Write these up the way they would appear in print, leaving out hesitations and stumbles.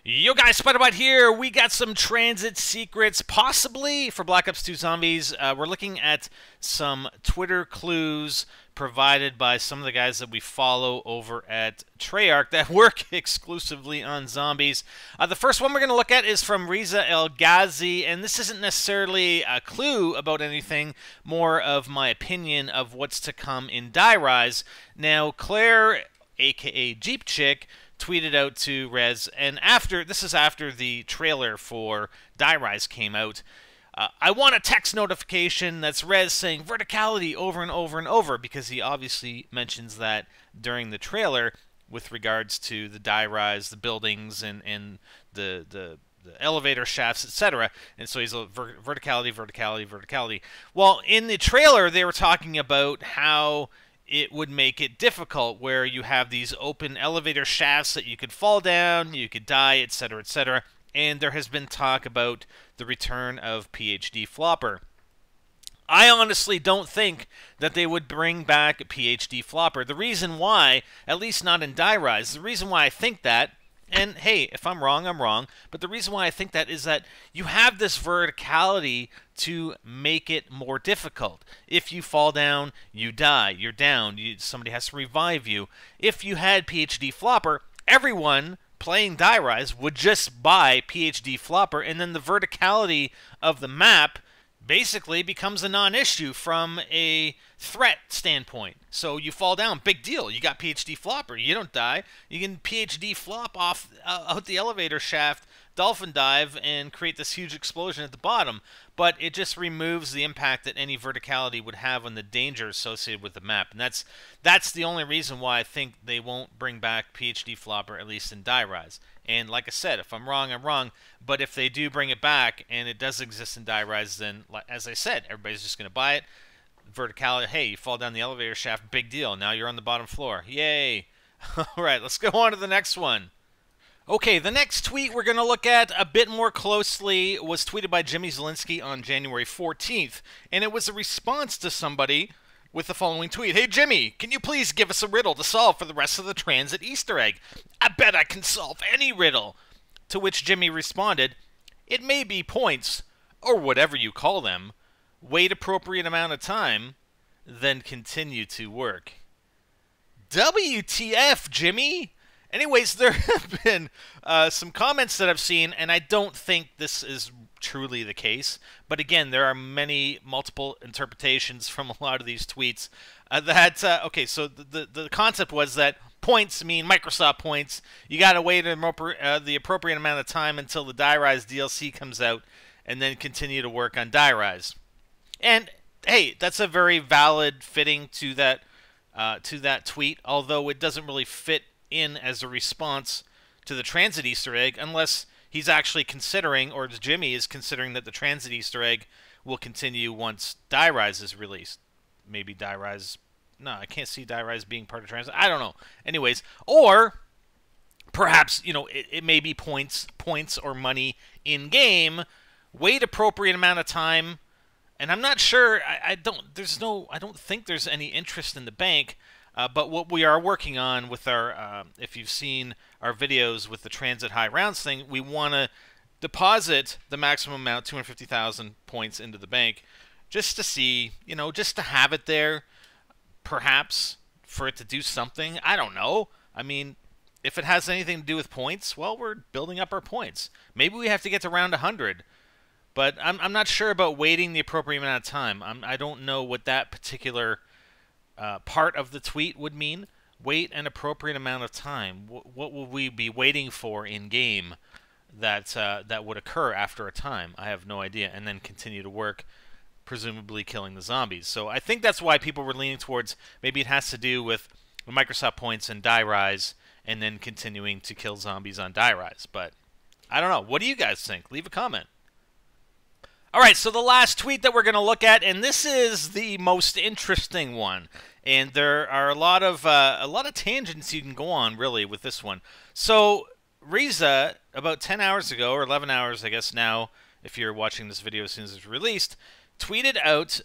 Yo guys, Spider-Bite here. We got some transit secrets, possibly for Black Ops 2 Zombies. We're looking at some Twitter clues provided by some of the guys that we follow over at Treyarch that work exclusively on zombies. The first one we're going to look at is from Riza El Ghazi, and this isn't necessarily a clue about anything, more of my opinion of what's to come in Die Rise. Now, Claire, aka Jeep Chick, tweeted out to Rez, and this is after the trailer for Die Rise came out. I want a text notification that's Rez saying verticality over and over and over, because he obviously mentions that during the trailer with regards to the Die Rise, the buildings, and the elevator shafts, etc. And so he's a verticality, verticality, verticality. Well, in the trailer, they were talking about how it would make it difficult, where you have these open elevator shafts that you could fall down, you could die, etc., etc. And there has been talk about the return of PhD Flopper. I honestly don't think that they would bring back PhD Flopper. The reason why, at least not in Die Rise, the reason why I think that, and hey, if I'm wrong, I'm wrong, but the reason why I think that is that you have this verticality to make it more difficult. If you fall down, you die. You're down. Somebody has to revive you. If you had PhD Flopper, everyone playing Die Rise would just buy PhD Flopper, and then the verticality of the map basically becomes a non-issue from a threat standpoint. So you fall down, big deal. You got PhD Flopper. You don't die. You can PhD flop off out the elevator shaft, dolphin dive, and create this huge explosion at the bottom. But it just removes the impact that any verticality would have on the danger associated with the map. And that's the only reason why I think they won't bring back PhD Flopper, at least in Die Rise. And like I said, if I'm wrong, I'm wrong. But if they do bring it back and it does exist in Die Rise, then, as I said, everybody's just going to buy it. Verticality, hey, you fall down the elevator shaft, big deal. Now you're on the bottom floor. Yay! Alright, let's go on to the next one. Okay, the next tweet we're going to look at a bit more closely was tweeted by Jimmy Zielinski on January 14th. And it was a response to somebody with the following tweet. Hey Jimmy, can you please give us a riddle to solve for the rest of the Transit Easter egg? I bet I can solve any riddle. To which Jimmy responded, it may be points, or whatever you call them. Wait appropriate amount of time, then continue to work. WTF, Jimmy? Anyways, there have been some comments that I've seen, and I don't think this is truly the case. But again, there are multiple interpretations from a lot of these tweets. Okay, so the concept was that points mean Microsoft points. You got to wait the appropriate amount of time until the Die Rise DLC comes out, and then continue to work on Die Rise. And hey, that's a very valid fitting to that tweet, although it doesn't really fit in as a response to the Transit Easter egg, unless he's actually considering, or Jimmy is considering, that the Transit Easter egg will continue once Die Rise is released. Maybe Die Rise... No, I can't see Die Rise being part of Transit. I don't know. Anyways, or perhaps, it may be points or money in-game. Wait appropriate amount of time. And I'm not sure, I don't think there's any interest in the bank. But what we are working on with our, if you've seen our videos with the Transit High Rounds thing, we want to deposit the maximum amount, 250,000 points, into the bank, just to see, just to have it there, perhaps for it to do something. I don't know. I mean, if it has anything to do with points, well, we're building up our points. Maybe we have to get to round 100. But I'm not sure about waiting the appropriate amount of time. I don't know what that particular part of the tweet would mean. Wait an appropriate amount of time. What will we be waiting for in game that would occur after a time? I have no idea. And then continue to work, presumably killing the zombies. So I think that's why people were leaning towards maybe it has to do with Microsoft points and Die Rise, and then continuing to kill zombies on Die Rise. But I don't know. What do you guys think? Leave a comment. Alright, so the last tweet that we're going to look at, and this is the most interesting one, and there are a lot of tangents you can go on, really, with this one. So, Riza, about 10 hours ago, or 11 hours, I guess now, if you're watching this video as soon as it's released, tweeted out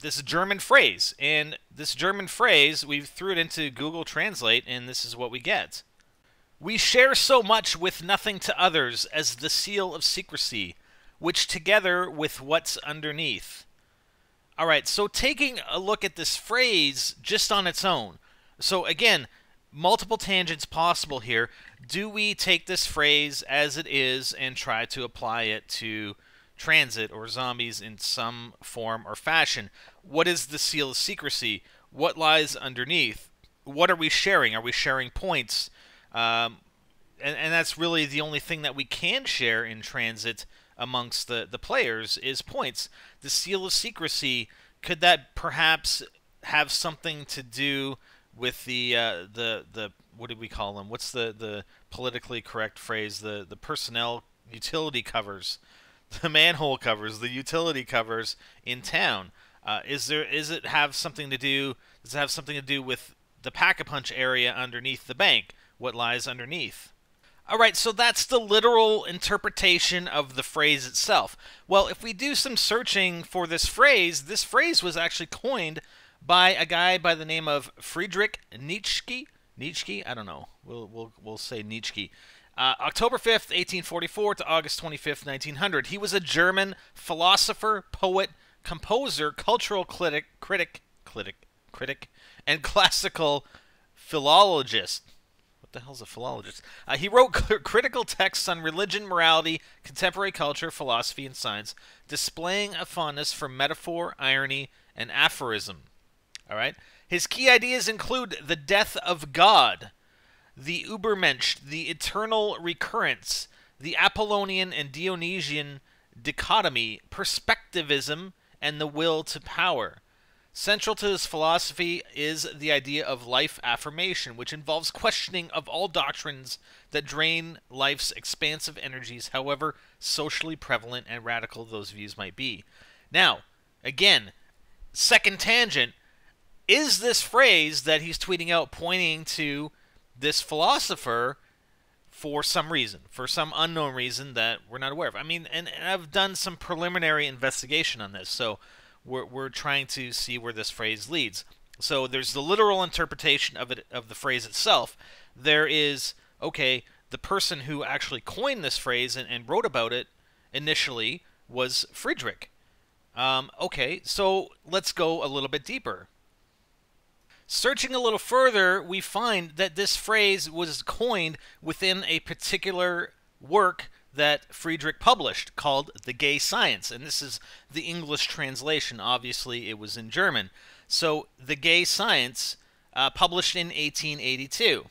this German phrase, and this German phrase, we threw it into Google Translate, and this is what we get. We share so much with nothing to others as the seal of secrecy, which together with what's underneath. All right, so taking a look at this phrase just on its own. So again, multiple tangents possible here. Do we take this phrase as it is and try to apply it to Transit or zombies in some form or fashion? What is the seal of secrecy? What lies underneath? What are we sharing? Are we sharing points? And that's really the only thing that we can share in Transit amongst the players is points. The seal of secrecy, could that perhaps have something to do with the what do we call them? What's the politically correct phrase? The personnel utility covers, the manhole covers, the utility covers in town. Is it have something to do? Does it have something to do with the Pack-a-Punch area underneath the bank? What lies underneath? All right, so that's the literal interpretation of the phrase itself. Well, if we do some searching for this phrase was actually coined by a guy by the name of Friedrich Nietzsche. Nietzsche? I don't know. We'll say Nietzsche. October 5th, 1844 to August 25th, 1900. He was a German philosopher, poet, composer, cultural critic, and classical philologist. The hell's a philologist? He wrote critical texts on religion, morality, contemporary culture, philosophy, and science, displaying a fondness for metaphor, irony, and aphorism. All right. His key ideas include the death of God, the Übermensch, the eternal recurrence, the Apollonian and Dionysian dichotomy, perspectivism, and the will to power. Central to this philosophy is the idea of life affirmation, which involves questioning of all doctrines that drain life's expansive energies, however socially prevalent and radical those views might be. Now, again, second tangent, is this phrase that he's tweeting out pointing to this philosopher for some reason, for some unknown reason that we're not aware of? I mean, and I've done some preliminary investigation on this, so we're trying to see where this phrase leads. So there's the literal interpretation of the phrase itself. There is, okay, the person who actually coined this phrase and wrote about it initially was Friedrich. Okay, so let's go a little bit deeper. Searching a little further, we find that this phrase was coined within a particular work that Friedrich published called The Gay Science, and this is the English translation. Obviously, it was in German. So, The Gay Science, published in 1882.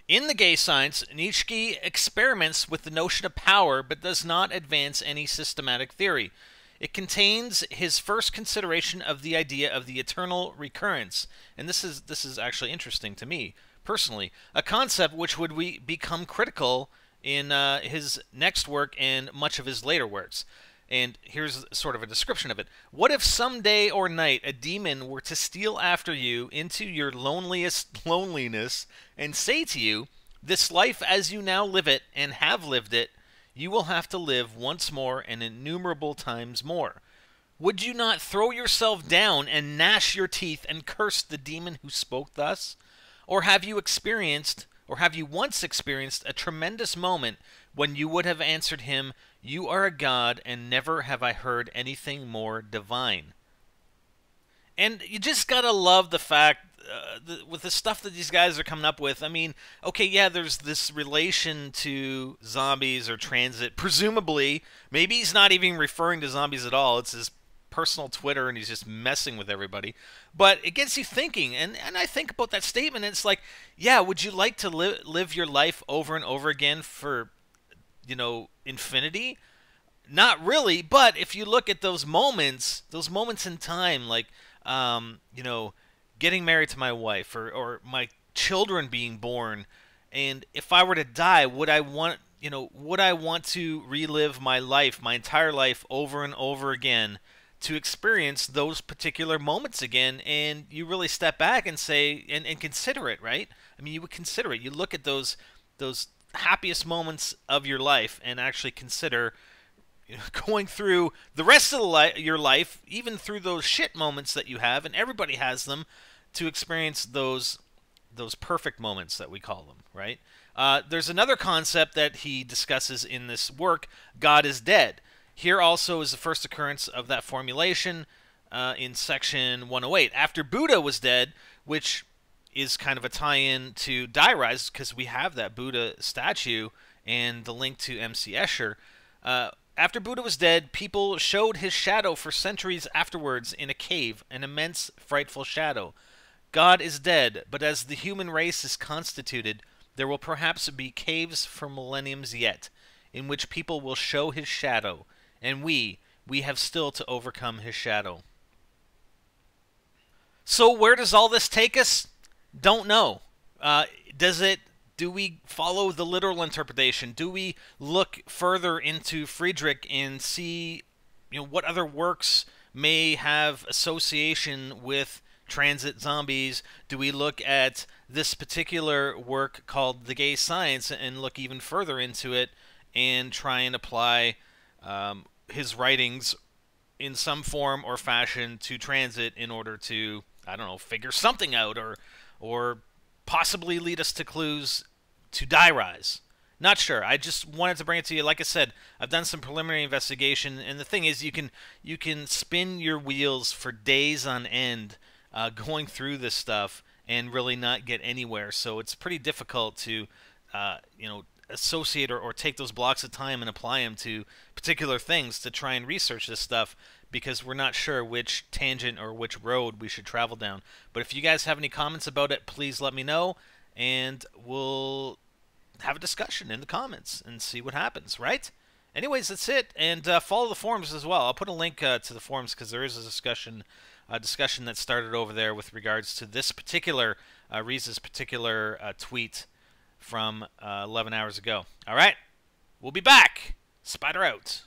In The Gay Science, Nietzsche experiments with the notion of power but does not advance any systematic theory. It contains his first consideration of the idea of the eternal recurrence, and this is actually interesting to me personally, a concept which would become critical in his next work and much of his later works. And here's sort of a description of it. What if some day or night a demon were to steal after you into your loneliest loneliness and say to you, this life as you now live it and have lived it, you will have to live once more and innumerable times more. Would you not throw yourself down and gnash your teeth and curse the demon who spoke thus? Or have you once experienced a tremendous moment when you would have answered him, you are a god, and never have I heard anything more divine? And you just gotta love the fact, with the stuff that these guys are coming up with, I mean, okay, yeah, there's this relation to zombies or Transit. Presumably, maybe he's not even referring to zombies at all. It's his personal Twitter, and he's just messing with everybody. But it gets you thinking, and I think about that statement, and it's like, yeah, would you like to live your life over and over again for, infinity? Not really, but if you look at those moments in time, like, getting married to my wife, or my children being born, and if I were to die, would I want to relive my life, my entire life, over and over again, to experience those particular moments again? And you really step back and say, and consider it, right? I mean, you would consider it. You look at those happiest moments of your life and actually consider going through the rest of your life, even through those shit moments that you have, and everybody has them, to experience those perfect moments that we call them, right? There's another concept that he discusses in this work, God is dead. Here also is the first occurrence of that formulation in section 108. After Buddha was dead, which is kind of a tie-in to Die Rise, because we have that Buddha statue and the link to MC Escher. After Buddha was dead, people showed his shadow for centuries afterwards in a cave, an immense, frightful shadow. God is dead, but as the human race is constituted, there will perhaps be caves for millenniums yet, in which people will show his shadow, and we have still to overcome his shadow. So where does all this take us? Don't know. Do we follow the literal interpretation? Do we look further into Friedrich and see, what other works may have association with Tranzit Zombies? Do we look at this particular work called The Gay Science and look even further into it and try and apply his writings in some form or fashion to Transit in order to, I don't know, figure something out or possibly lead us to clues to Die Rise? Not sure. I just wanted to bring it to you. Like I said, I've done some preliminary investigation, and the thing is, you can spin your wheels for days on end going through this stuff and really not get anywhere. So it's pretty difficult to, associate or take those blocks of time and apply them to particular things to try and research this stuff, because we're not sure which tangent or which road we should travel down. But if you guys have any comments about it, please let me know, and we'll have a discussion in the comments and see what happens, right? Anyways, that's it, and follow the forums as well. I'll put a link to the forums because there is a discussion that started over there with regards to this particular, Reese's particular tweet from 11 hours ago. All right, we'll be back. Spider out.